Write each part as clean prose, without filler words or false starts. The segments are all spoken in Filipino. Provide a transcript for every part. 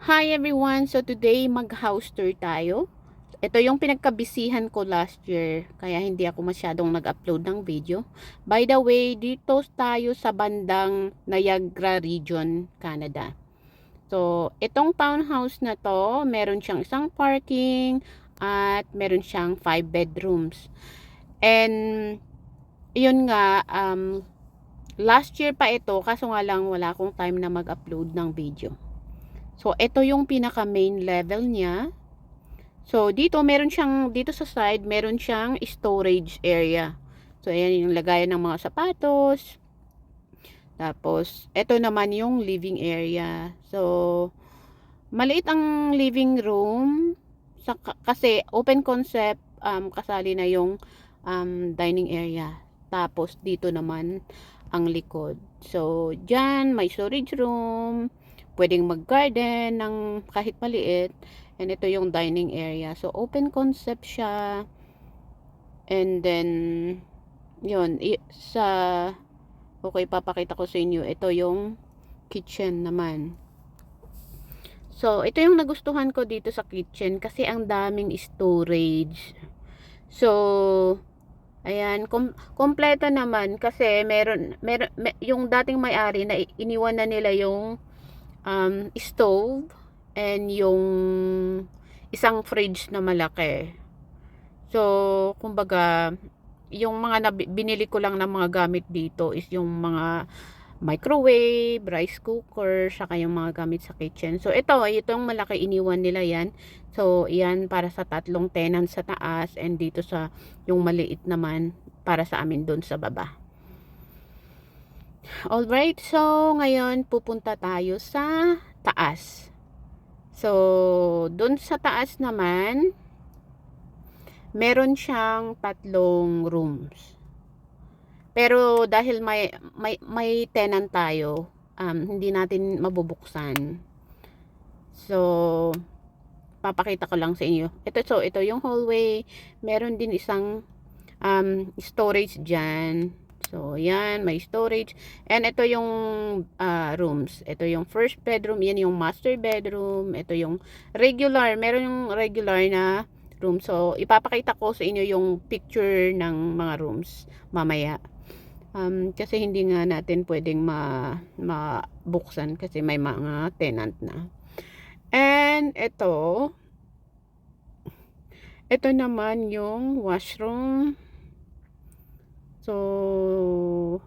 Hi everyone! So today mag-house tour tayo. Ito yung pinagkabisihan ko last year, kaya hindi ako masyadong nag-upload ng video. By the way, dito tayo sa bandang Niagara Region, Canada. So, itong townhouse na to, meron siyang isang parking at meron siyang 5 bedrooms. And yun nga, last year pa ito, kaso nga lang wala akong time na mag-upload ng video. So, ito yung pinaka main level niya. So, dito meron siyang, dito sa side, meron siyang storage area. So, ayan yung lagayan ng mga sapatos. Tapos, ito naman yung living area. So, maliit ang living room. Kasi open concept, kasali na yung dining area. Tapos, dito naman ang likod. So, dyan, may storage room. Pwedeng mag-garden ng kahit maliit. And ito yung dining area. So, open concept siya. And then, yun, okay, papakita ko sa inyo. Ito yung kitchen naman. So, ito yung nagustuhan ko dito sa kitchen kasi ang daming storage. So, ayan, kompleto naman kasi yung dating may-ari na iniwan na nila yung stove and yung isang fridge na malaki. So, kumbaga, yung mga binili ko lang ng mga gamit dito is yung mga microwave, rice cooker, saka yung mga gamit sa kitchen. So, itong malaki iniwan nila yan. So, yan para sa 3 tenants sa taas and dito sa yung maliit naman para sa amin doon sa baba. Alright, so ngayon pupunta tayo sa taas. So, dun sa taas naman, meron siyang 3 rooms. Pero dahil may tenant tayo, hindi natin mabubuksan. So, papakita ko lang sa inyo. Ito yung hallway. Meron din isang storage dyan. So, yan, may storage. And ito yung rooms. Ito yung first bedroom. Yan yung master bedroom. Ito yung regular. Meron yung regular na room. So, ipapakita ko sa inyo yung picture ng mga rooms mamaya. Kasi hindi nga natin pwedeng mabuksan kasi may mga tenant na. And ito naman yung washroom. So,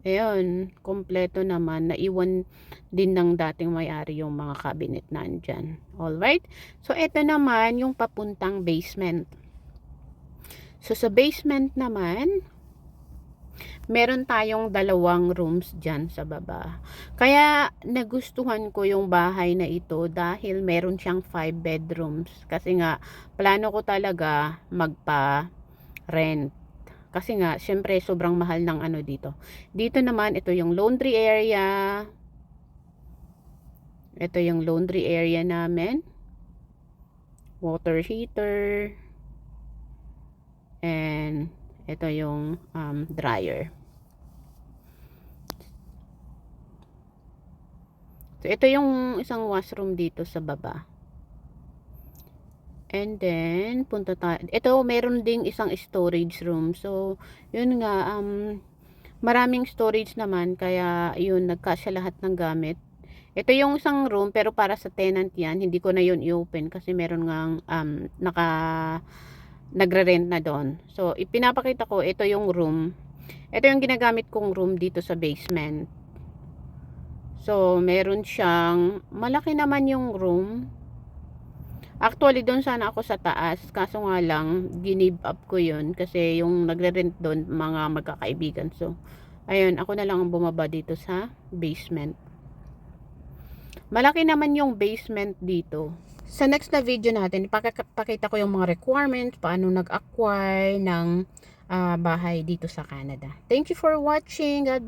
ayun, kompleto naman. Naiwan din ng dating may-ari yung mga cabinet nandyan. Alright? So, ito naman yung papuntang basement. So, sa basement naman, meron tayong 2 rooms dyan sa baba. Kaya, nagustuhan ko yung bahay na ito dahil meron siyang 5 bedrooms. Kasi nga, plano ko talaga magpa-rent. Kasi nga, syempre, sobrang mahal ng ano dito. Dito naman, ito yung laundry area. Ito yung laundry area namin. Water heater. And, ito yung dryer. So, ito yung isang washroom dito sa baba. And then, punta tayo. Ito, meron ding isang storage room. So, yun nga, maraming storage naman. Kaya, yun, nagkasya lahat ng gamit. Ito yung isang room, pero para sa tenant yan. Hindi ko na yun i-open kasi meron nga, nagre-rent na doon. So, ipinapakita ko, ito yung room. Ito yung ginagamit kong room dito sa basement. So, meron siyang, malaki naman yung room. Actually, doon sana ako sa taas. Kaso nga lang, ginib up ko yun. Kasi yung nagre-rent doon, mga magkakaibigan. So, ayun, ako na lang ang bumaba dito sa basement. Malaki naman yung basement dito. Sa next na video natin, ipakita ko yung mga requirements, paano nag-acquire ng bahay dito sa Canada. Thank you for watching. God bless.